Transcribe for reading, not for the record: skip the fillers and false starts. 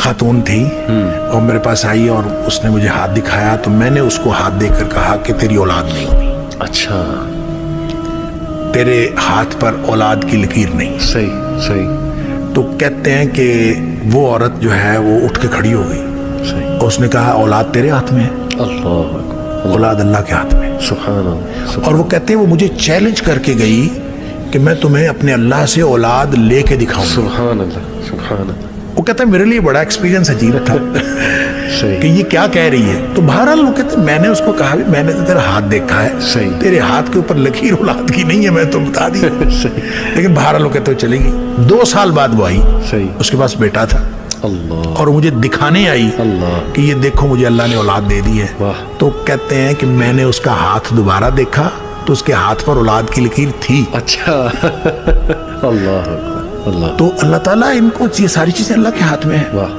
खातून थी और मेरे पास आई और उसने मुझे हाथ दिखाया, तो मैंने उसको हाथ देकर कहा कि तेरी औलाद नहीं हुई, अच्छा, तेरे हाथ पर औलाद की लकीर नहीं। सही सही तो कहते हैं कि वो औरत जो है वो उठ के खड़ी हो गई सही। और उसने कहा औलाद तेरे हाथ में है, अल्लाह अकबर, औलाद अल्लाह के हाथ में। सुभान अल्लाह, और वो कहते हैं वो मुझे चैलेंज करके गई कि मैं तुम्हें अपने अल्लाह से औलाद लेके दिखाऊंगा। सुभान अल्लाह, सुभान अल्लाह, वो कहता है मेरे लिए बड़ा एक्सपीरियंस अजीब था कि सही ये क्या कह रही है। तो बहरहाल वो कहते हैं मैंने उसको कहा भी मैंने तो तेरा हाथ देखा है, सही। तेरे हाथ के ऊपर लकीर औलाद की नहीं है, मैं तो बता दी। सही लेकिन बहरहाल वो कहते हुए चलेगी। 2 साल बाद वो आई, सही, उसके पास बेटा था अल्लाह और मुझे दिखाने आई अल्लाह, कि ये देखो मुझे अल्लाह ने औलाद दे दी है। वाह। तो कहते हैं कि मैंने उसका हाथ दोबारा देखा तो उसके हाथ पर औलाद की लकीर थी। अच्छा अल्लाह अकबर, अल्लाह, तो अल्लाह ताला इनको, ये सारी चीजें अल्लाह के हाथ में है। वाह।